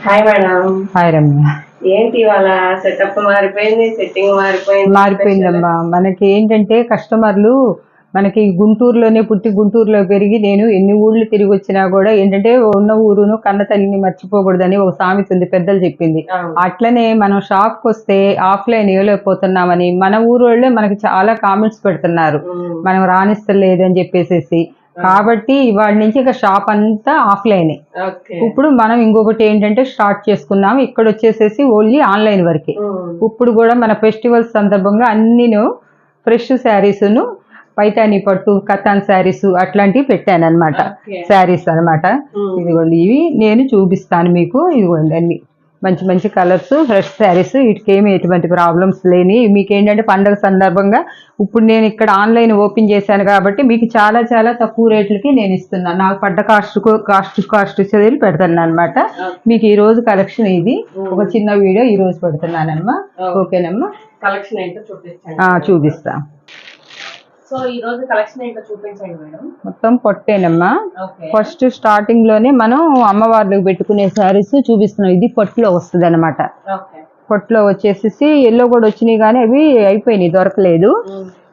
Hi madam. Hi Ramya. ఏంటి ఇవాళ setup మారిపోయింది, సెట్టింగ్ మారిపోయిందమ్మా. మనకి ఏంటంటే కస్టమర్లు మనకి గుంటూరులోనే పుట్టి గుంటూరులో పెరిగి నేను ఎన్ని ఊళ్ళు తిరిగి వచ్చినా కూడా ఏంటంటే ఉన్న ఊరును కన్న తల్లిని మర్చిపోకూడదని ఒక సామెత ఉంది, పెద్దలు చెప్పింది. అట్లనే మనం షాప్కి వస్తే ఆఫ్లైన్ ఇవ్వలేకపోతున్నామని మన ఊరు వాళ్ళే మనకి చాలా కామెంట్స్ పెడుతున్నారు, మనం రాణిస్తలేదు అని చెప్పేసి. కాబట్టి ఇవాళ నుంచి ఇక షాప్ అంతా ఆఫ్లైనే. ఇప్పుడు మనం ఇంకొకటి ఏంటంటే స్టార్ట్ చేసుకున్నాం, ఇక్కడ వచ్చేసేసి ఓన్లీ ఆన్లైన్ వరకే. ఇప్పుడు కూడా మన ఫెస్టివల్స్ సందర్భంగా అన్నీను ఫ్రెష్ శారీస్ను పైతాని పట్టు కథాన్ శారీస్ అట్లాంటివి పెట్టాను అనమాట. శారీస్ అనమాట. ఇదిగోండి, ఇవి నేను చూపిస్తాను మీకు. ఇదిగోండి అన్ని మంచి మంచి కలర్స్, ఫ్రెష్ శారీస్, వీటికేమి ఎటువంటి ప్రాబ్లమ్స్ లేని. మీకు ఏంటంటే పండుగ సందర్భంగా ఇప్పుడు నేను ఇక్కడ ఆన్లైన్ ఓపెన్ చేశాను కాబట్టి మీకు చాలా చాలా తక్కువ రేట్లకి నేను ఇస్తున్నాను. నాకు పడ్డ కాస్ట్ చదివి పెడతాను అనమాట. మీకు ఈ రోజు కలెక్షన్ ఇది ఒక చిన్న వీడియో ఈ రోజు పెడుతున్నానమ్మా. ఓకేనమ్మా, కలెక్షన్ ఏంటో చూపిస్తా. సో ఈ రోజు కలెక్షన్ ఏంటో చూపించండి మేడం. మొత్తం పొట్టేనమ్మా. ఫస్ట్ స్టార్టింగ్ లోనే మనం అమ్మవార్లకు పెట్టుకునే శారీస్ చూపిస్తున్నాం. ఇది పొట్టులో వస్తుంది అనమాట. పొట్టులో వచ్చేసేసి ఎల్లో కూడా వచ్చినాయి కానీ అవి అయిపోయినాయి, దొరకలేదు.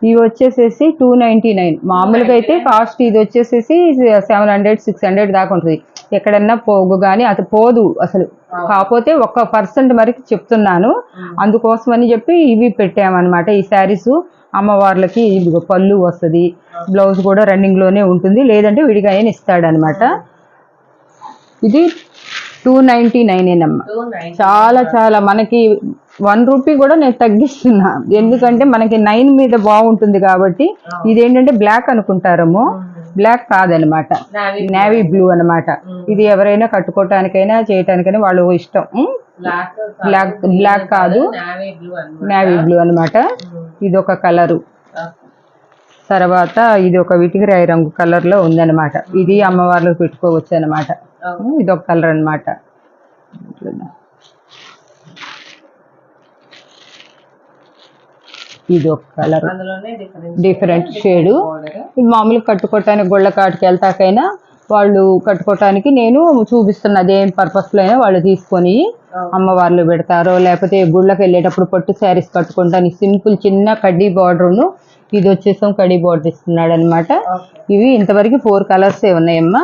ఇవి వచ్చేసేసి 299. మామూలుగా అయితే కాస్ట్ ఇది వచ్చేసేసి 700 600 దాకా ఉంటుంది. ఎక్కడన్నా పోగు కానీ అది పోదు అసలు. కాకపోతే 1% వరకు చెప్తున్నాను, అందుకోసమని చెప్పి ఇవి పెట్టామన్నమాట. ఈ శారీస్ అమ్మవార్లకి పళ్ళు వస్తుంది, బ్లౌజ్ కూడా రన్నింగ్ లోనే ఉంటుంది, లేదంటే విడిగా అయినా ఇస్తాడనమాట. ఇది 299 అమ్మ. చాలా చాలా మనకి 1 రూపీ కూడా నేను తగ్గిస్తున్నా, ఎందుకంటే మనకి 9 మీద బాగుంటుంది కాబట్టి. ఇదేంటంటే బ్లాక్ అనుకుంటారేమో, బ్లాక్ కాదనమాట, నేవీ బ్లూ అనమాట. ఇది ఎవరైనా కట్టుకోవటానికైనా చేయటానికైనా వాళ్ళు ఇష్టం. బ్లాక్ కాదు, నేవీ బ్లూ అనమాట. ఇది ఒక కలరు. తర్వాత ఇది ఒక విటికిరాయి రంగు కలర్ లో ఉందన్నమాట. ఇది అమ్మవార్లకు పెట్టుకోవచ్చు అనమాట. ఇది ఒక కలర్ అనమాట. ఇది ఒక కలర్, డిఫరెంట్ షేడు. ఇది మామూలుగా కట్టుకోవటానికి గొళ్ళ కాటికి వెళ్తాకైనా వాళ్ళు కట్టుకోవటానికి నేను చూపిస్తున్నది. ఏం పర్పస్లో అయినా వాళ్ళు తీసుకొని అమ్మవార్లు పెడతారో, లేకపోతే గుళ్ళకి వెళ్ళేటప్పుడు పట్టు శారీస్ కట్టుకుంటానికి సింపుల్ చిన్న కడ్డీ బార్డర్ను. ఇది వచ్చేసాం కడ్డీ బార్డర్ ఇస్తున్నాడు అనమాట. ఇవి ఇంతవరకు 4 కలర్స్ ఉన్నాయమ్మా.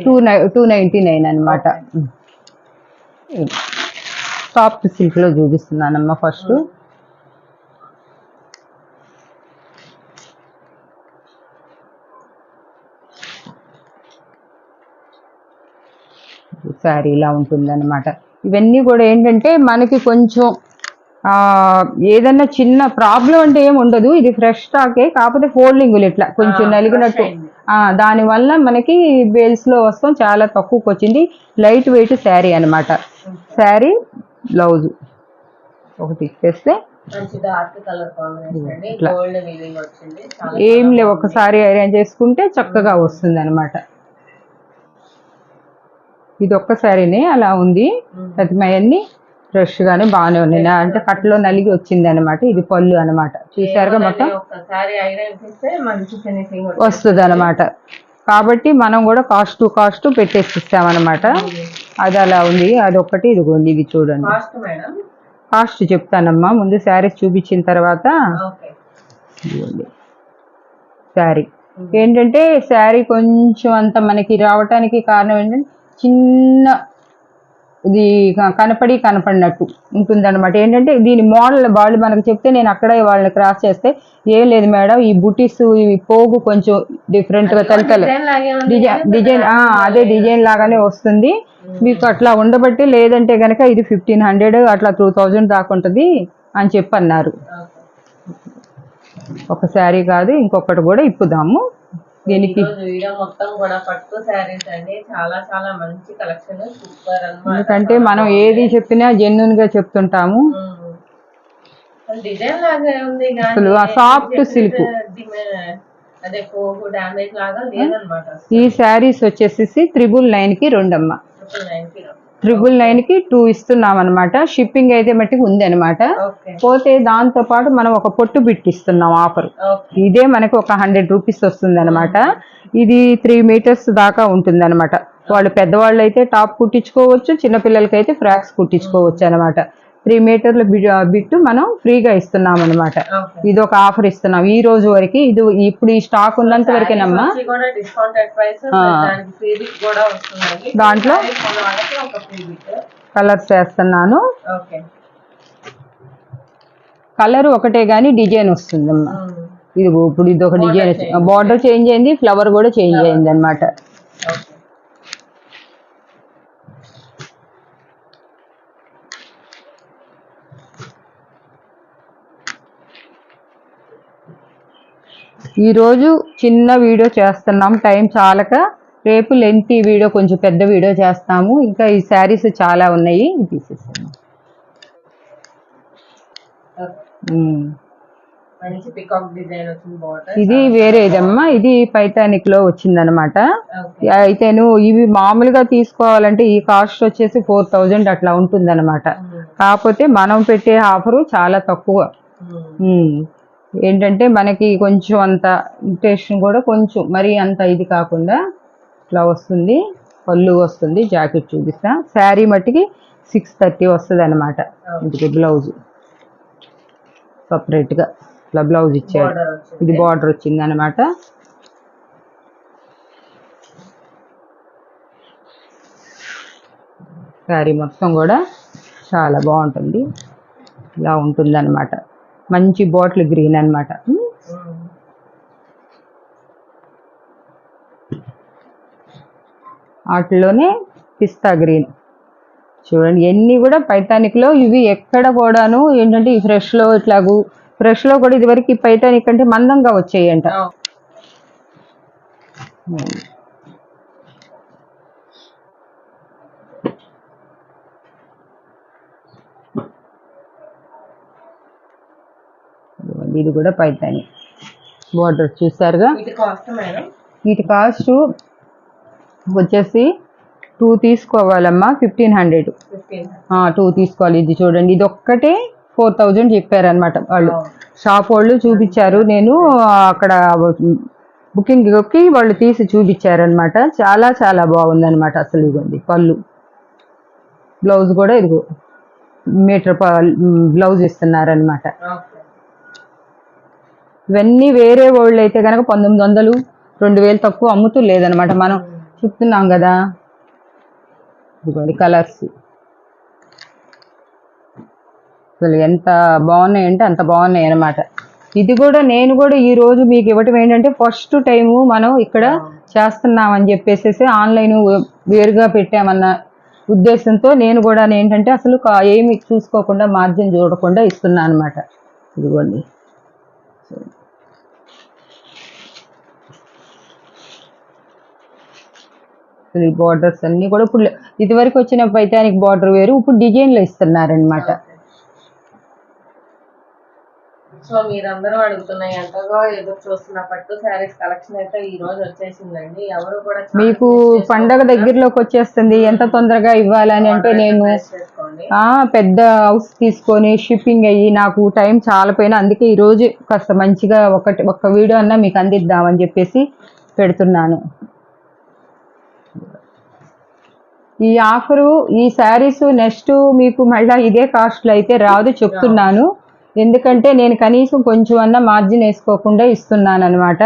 299 అనమాట. సాఫ్ట్ సిల్క్ లో చూపిస్తున్నానమ్మా. ఫస్ట్ శారీ ఇలా ఉంటుంది అనమాట. ఇవన్నీ కూడా ఏంటంటే మనకి కొంచెం ఏదన్నా చిన్న ప్రాబ్లం అంటే ఏమి ఉండదు. ఇది ఫ్రెష్ స్టాకే, కాకపోతే ఫోల్డింగులు ఇట్లా కొంచెం నలిగినట్టు, దానివల్ల మనకి బేల్స్ లో వస్తాం. చాలా తక్కువకి వచ్చింది. లైట్ వెయిట్ శారీ అనమాట. శారీ బ్లౌజ్ ఒకటి ఇచ్చేస్తే ఏం లేవు, ఒకసారి ఐరన్ చేసుకుంటే చక్కగా వస్తుంది అనమాట. ఇది ఒక్క శారీనే అలా ఉంది. ప్రతిమయన్ని ఫ్రెష్ గానే బాగానే ఉన్నాయి, అంటే కట్టలో నలిగి వచ్చింది అనమాట. ఇది పళ్ళు అనమాట. చూసారుగా మొత్తం వస్తుంది అనమాట. కాబట్టి మనం కూడా కాస్ట్ పెట్టేసి ఇస్తామన్నమాట. అది అలా ఉంది. అదొకటి ఇదిగోండి, ఇది చూడండి. కాస్ట్ చెప్తానమ్మా, ముందు శారీస్ చూపించిన తర్వాత. శారీ ఏంటంటే శారీ కొంచెం అంత మనకి రావటానికి కారణం ఏంటంటే చిన్న ఇది కనపడినట్టు ఉంటుందన్నమాట. ఏంటంటే దీని మోడల్ వాళ్ళు మనకు చెప్తే నేను అక్కడ వాళ్ళని క్రాస్ చేస్తే ఏం లేదు మేడం, ఈ బుటీస్ ఇవి పోగు కొంచెం డిఫరెంట్ గా తలతలు డిజైన్ అదే డిజైన్ లాగానే వస్తుంది మీకు అట్లా ఉండబట్టి. లేదంటే కనుక ఇది 1500 అట్లా 2000 దాకా ఉంటుంది అని చెప్పన్నారు. ఒక శారీ కాదు, ఇంకొకటి కూడా ఇప్పుదాము దీనికి. మొత్తం కూడా పట్టు శారీస్ అండి, చాలా చాలా మంచి కలెక్షన్, సూపర్ అన్నమాట. ఎందుకంటే మనం ఏది చెప్పినా జెన్యూన్ గా చెప్తుంటాము. డిజైన్ లాగా ఉంది, సాఫ్ట్ సిల్క్. అదే పోగు డ్యామేజ్ లాగా లేదన్నమాట. ఈ శారీస్ వచ్చేసి 999 కి 2 అమ్మ. 999 కి 2 ఇస్తున్నాం అనమాట. షిప్పింగ్ అయితే మట్టికి ఉంది అనమాట. పోతే దాంతో పాటు మనం ఒక పొట్టు బిట్టిస్తున్నాం ఆఫర్. ఇదే మనకి ఒక 100 రూపీస్ వస్తుంది అనమాట. ఇది 3 మీటర్స్ దాకా ఉంటుంది అనమాట. వాళ్ళు పెద్దవాళ్ళు అయితే టాప్ కుట్టించుకోవచ్చు, చిన్నపిల్లలకైతే ఫ్రాక్స్ కుట్టించుకోవచ్చు అనమాట. 3 మీటర్ల బిట్టు మనం ఫ్రీగా ఇస్తున్నాం అనమాట. ఇది ఒక ఆఫర్ ఇస్తున్నాం ఈ రోజు వరకు. ఇది ఇప్పుడు ఈ స్టాక్ ఉన్నంత వరకేనమ్మా. దాంట్లో కలర్స్ వేస్తున్నాను. కలర్ ఒకటే గానీ డిజైన్ వస్తుందమ్మా. ఇది ఇప్పుడు ఇది ఒక డిజైన్, బార్డర్ చేంజ్ అయింది, ఫ్లవర్ కూడా చేంజ్ అయింది అనమాట. ఈరోజు చిన్న వీడియో చేస్తున్నాం, టైం చాలక. రేపు లెంత్ వీడియో, కొంచెం పెద్ద వీడియో చేస్తాము. ఇంకా ఈ శారీస్ చాలా ఉన్నాయి, తీసేసాము. ఇది వేరేదమ్మా, ఇది పైతానిక్ లో వచ్చిందనమాట. అయితేను ఇవి మామూలుగా తీసుకోవాలంటే ఈ కాస్ట్ వచ్చేసి 4000 అట్లా ఉంటుందన్నమాట. కాకపోతే మనం పెట్టే ఆఫరు చాలా తక్కువ. ఏంటంటే మనకి కొంచెం అంత ఇంట్రెస్ట్ కూడా కొంచెం మరి అంత ఇది కాకుండా ఇట్లా వస్తుంది. పళ్ళు వస్తుంది, జాకెట్ చూపిస్తా. శారీ మట్టికి 630 వస్తుంది అనమాట. ఇంటికి బ్లౌజ్ సపరేట్గా ఇట్లా బ్లౌజ్ ఇచ్చాడు. ఇది బార్డర్ వచ్చింది అనమాట. శారీ మొత్తం కూడా చాలా బాగుంటుంది. ఇలా ఉంటుంది అనమాట. మంచి బాటిల్ గ్రీన్ అనమాట. వాటిలోనే పిస్తా గ్రీన్ చూడండి. ఎన్ని కూడా పైతానిక్ లో. ఇవి ఎక్కడ కూడాను ఏంటంటే ఈ ఫ్రెష్ లో ఇట్లాగూ, ఫ్రెష్ లో కూడా ఇదివరకు ఈ పైతానిక్ అంటే మందంగా వచ్చాయంట. ఇది కూడా పైతాని బార్డర్ చూసారుగా. వీటి కాస్ట్ వచ్చేసి 2 తీసుకోవాలమ్మా, 1500. 2 తీసుకోవాలి. ఇది చూడండి, ఇది ఒక్కటే 4000 చెప్పారనమాట వాళ్ళు. షాప్ వాళ్ళు చూపించారు. నేను అక్కడ బుకింగ్కి వాళ్ళు తీసి చూపించారనమాట. చాలా చాలా బాగుందనమాట అసలు. ఇవ్వండి పళ్ళు, బ్లౌజ్ కూడా ఇదిగో మీటర్ బ్లౌజ్ ఇస్తున్నారనమాట. ఇవన్నీ వేరే వాళ్ళు అయితే కనుక 1900, 2000 తక్కువ అమ్ముతూ లేదనమాట. మనం చెప్తున్నాం కదా. ఇదిగోండి కలర్స్ అసలు ఎంత బాగున్నాయంటే అంత బాగున్నాయి అనమాట. ఇది కూడా నేను కూడా ఈ రోజు మీకు ఇవ్వటం ఏంటంటే ఫస్ట్ టైము మనం ఇక్కడ చేస్తున్నామని చెప్పేసి ఆన్లైన్ వేరుగా పెట్టామన్న ఉద్దేశంతో నేను కూడా ఏంటంటే అసలు ఏమి చూసుకోకుండా మార్జిన్ చూడకుండా ఇస్తున్నాను అనమాట. ఇదిగోండి ఈ బార్డర్స్ అన్ని కూడా ఇప్పుడు ఇదివరకు వచ్చిన పైతానిక్ బార్డర్ వేరు, ఇప్పుడు డిజైన్లో ఇస్తున్నారనమాట. సో మీరందరూ అడుగుతున్నాయి ఎంతగా ఎదురు చూస్తున్న పట్టు శారీస్ కలెక్షన్ అయితే ఈ రోజు వచ్చేసిందండి. ఎవరు కూడా మీకు పండగ దగ్గరలోకి వచ్చేస్తుంది, ఎంత తొందరగా ఇవ్వాలని అంటే నేను పెద్ద హౌస్ తీసుకొని షిప్పింగ్ అయ్యి నాకు టైం చాలా పోయినా, అందుకే ఈ రోజు కాస్త మంచిగా ఒక్క వీడియో అన్నా మీకు అందిద్దామని చెప్పేసి పెడుతున్నాను. ఈ ఆఫరు, ఈ శారీస్ నెక్స్ట్ మీకు మళ్ళీ ఇదే కాస్ట్లో అయితే రాదు చెప్తున్నాను. ఎందుకంటే నేను కనీసం కొంచెం అన్నా మార్జిన్ వేసుకోకుండా ఇస్తున్నాను అనమాట.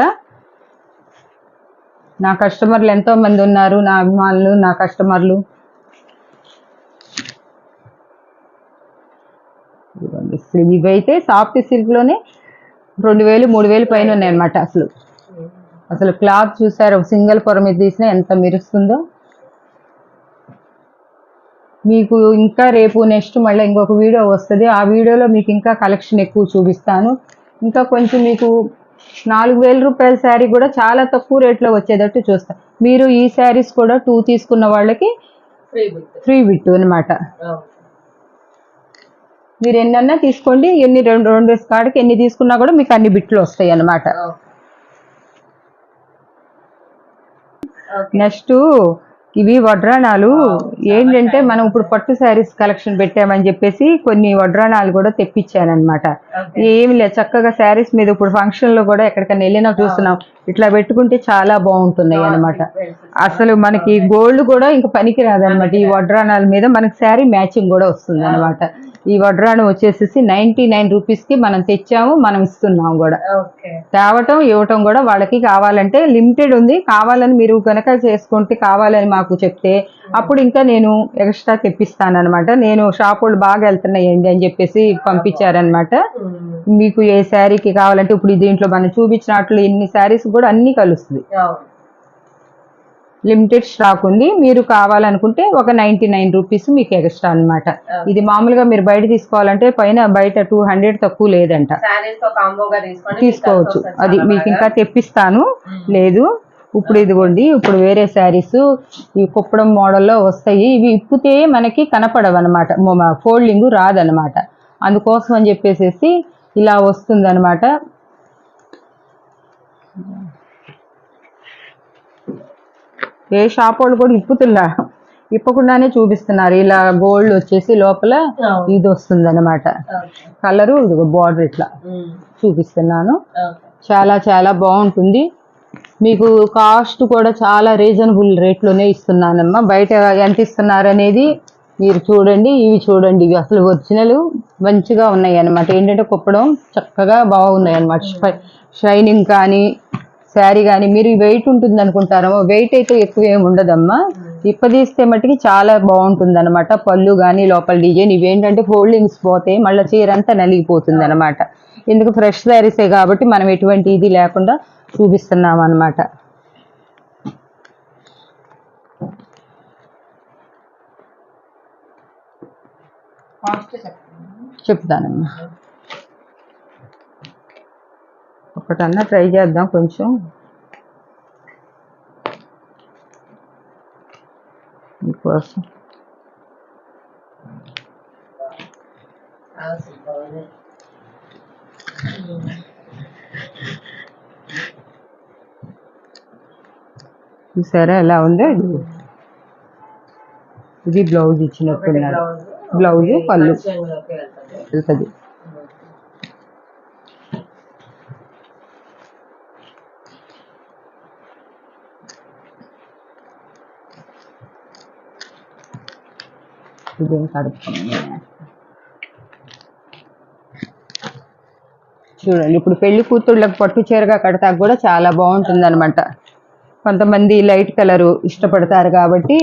నా కస్టమర్లు ఎంతో మంది ఉన్నారు, నా అభిమానులు, నా కస్టమర్లు. ఇవైతే సాఫ్ట్ సిల్క్లోనే 2000, 3000 పైన ఉన్నాయి అనమాట. అసలు క్లాత్ చూసారు, సింగిల్ పొర మీద తీసినా ఎంత మెరుస్తుందో. మీకు ఇంకా రేపు నెక్స్ట్ మళ్ళీ ఇంకొక వీడియో వస్తుంది. ఆ వీడియోలో మీకు ఇంకా కలెక్షన్ ఎక్కువ చూపిస్తాను. ఇంకా కొంచెం మీకు 4000 రూపాయల శారీ కూడా చాలా తక్కువ రేట్లో వచ్చేటట్టు చూస్తాను. మీరు ఈ శారీస్ కూడా 2 తీసుకున్న వాళ్ళకి ఫ్రీ బిట్ అనమాట. మీరు ఎన్నన్నా తీసుకోండి, ఎన్ని రెండు కాడికి ఎన్ని తీసుకున్నా కూడా మీకు అన్ని బిట్లు వస్తాయి అన్నమాట. నెక్స్ట్ ఇవి వడ్రాణాలు. ఏంటంటే మనం ఇప్పుడు పట్టు శారీస్ కలెక్షన్ పెట్టామని చెప్పేసి కొన్ని వడ్రాణాలు కూడా తెప్పించానమాట. ఏమి లేదు, చక్కగా శారీస్ మీద ఇప్పుడు ఫంక్షన్ లో కూడా ఎక్కడికైనా వెళ్ళినా చూస్తున్నాం ఇట్లా పెట్టుకుంటే చాలా బాగుంటున్నాయి అనమాట. అసలు మనకి గోల్డ్ కూడా ఇంకా పనికి రాదనమాట. ఈ వడ్రానాల మీద మనకి శారీ మ్యాచింగ్ కూడా వస్తుంది అనమాట. ఈ వడ్రాను వచ్చేసి 99 రూపీస్కి మనం తెచ్చాము, మనం ఇస్తున్నాము కూడా. తేవటం ఇవ్వటం కూడా వాళ్ళకి కావాలంటే లిమిటెడ్ ఉంది. కావాలని మీరు కనుక చేసుకుంటే కావాలని మాకు చెప్తే అప్పుడు ఇంకా నేను ఎక్స్ట్రా తెప్పిస్తాను అనమాట. నేను షాప్ వాళ్ళు బాగా వెళ్తున్నాయండి అని చెప్పేసి పంపించారనమాట. మీకు ఏ శారీకి కావాలంటే ఇప్పుడు దీంట్లో మనం చూపించినట్లు ఇన్ని శారీస్ కూడా అన్ని కలుస్తుంది. లిమిటెడ్ స్టాక్ ఉంది. మీరు కావాలనుకుంటే ఒక 99 రూపీస్ మీకు ఎక్స్ట్రా అనమాట. ఇది మామూలుగా మీరు బయట తీసుకోవాలంటే బయట 200 తక్కువ లేదంట. తీసుకోవచ్చు. అది మీకు ఇంకా తెప్పిస్తాను. లేదు ఇప్పుడు ఇదిగోండి, ఇప్పుడు వేరే శారీస్ ఈ కుప్పడం మోడల్లో వస్తాయి. ఇవి ఇప్పితే మనకి కనపడవు అనమాట, ఫోల్డింగ్ రాదనమాట. అందుకోసం అని చెప్పేసి ఇలా వస్తుంది అనమాట. ఏ షాప్ వాళ్ళు కూడా ఇప్పకుండానే చూపిస్తున్నారు. ఇలా గోల్డ్ వచ్చేసి లోపల ఇది వస్తుంది అనమాట. కలరు ఇది బార్డర్ ఇట్లా చూపిస్తున్నాను. చాలా చాలా బాగుంటుంది. మీకు కాస్ట్ కూడా చాలా రీజనబుల్ రేట్లోనే ఇస్తున్నానమ్మా. బయట ఎంత ఇస్తున్నారు అనేది మీరు చూడండి. ఇవి చూడండి, ఇవి అసలు ఒరిజినల్ మంచిగా ఉన్నాయి అనమాట. ఏంటంటే కుప్పడం చక్కగా బాగున్నాయి అనమాట. షైనింగ్ కానీ శారీ కానీ మీరు వెయిట్ ఉంటుంది అనుకుంటారమ్మా, వెయిట్ అయితే ఎక్కువ ఏమి ఉండదమ్మా. ఇప్పదీస్తే మట్టుకి చాలా బాగుంటుంది అనమాట. పళ్ళు కానీ లోపల డిజైన్ ఇవేంటంటే ఫోల్డింగ్స్ పోతే మళ్ళీ చీర అంతా నలిగిపోతుంది అనమాట. ఎందుకు ఫ్రెష్ శారీసే కాబట్టి మనం ఎటువంటి ఇది లేకుండా చూపిస్తున్నాం అనమాట. చెప్తానమ్మా. ఒకటన్నా ట్రై చేద్దాం కొంచెం మీకోసం. చూసారా ఎలా ఉందో. ఇది బ్లౌజ్ ఇచ్చినట్టున్నారు. బ్లౌజ్ పళ్ళు వెళ్తుంది. ఇదేం కడుపుకోండి. చూడండి, ఇప్పుడు పెళ్లి కూతుళ్ళకి పట్టు చీరగా కడతాక కూడా చాలా బాగుంటుంది అనమాట. కొంతమంది లైట్ కలరు ఇష్టపడతారు కాబట్టి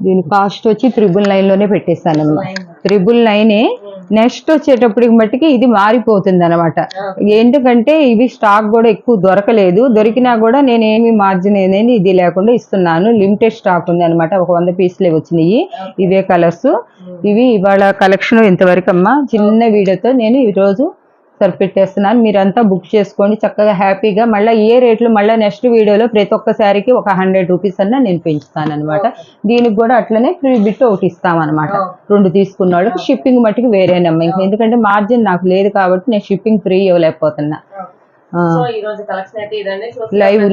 దీని కాస్ట్ వచ్చి 999 లోనే పెట్టేస్తానమ్మా. 999. నెక్స్ట్ వచ్చేటప్పటికి మట్టికి ఇది మారిపోతుంది అనమాట. ఎందుకంటే ఇవి స్టాక్ కూడా ఎక్కువ దొరకలేదు. దొరికినా కూడా నేనేమి మార్జిన్ అనేది ఇది లేకుండా ఇస్తున్నాను. లిమిటెడ్ స్టాక్ ఉంది అనమాట. ఒక 100 పీసులే వచ్చినాయి. ఇవే కలర్స్. ఇవి ఇవాళ కలెక్షన్ ఇంతవరకు అమ్మా. చిన్న వీడియోతో నేను ఈరోజు సరిపెట్టేస్తున్నాను. మీరంతా బుక్ చేసుకోండి చక్కగా హ్యాపీగా. మళ్ళీ ఏ రేట్లు మళ్ళీ నెక్స్ట్ వీడియోలో ప్రతి ఒక్క శారీకి ఒక 100 రూపీస్ అన్నా నేను పెంచుతాను అనమాట. దీనికి కూడా అట్లనే ఫ్రీ బిట్ ఒకటి ఇస్తామన్నమాట. 2 తీసుకున్న వాళ్ళకి. షిప్పింగ్ మట్టుకు వేరేనమ్మా. ఎందుకంటే మార్జిన్ నాకు లేదు కాబట్టి నేను షిప్పింగ్ ఫ్రీ ఇవ్వలేకపోతున్నా. లైవ్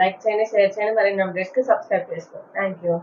లైక్ చేయండి, షేర్ చేయండి, మరి సబ్స్క్రైబ్ చేసుకోండి. Thank you.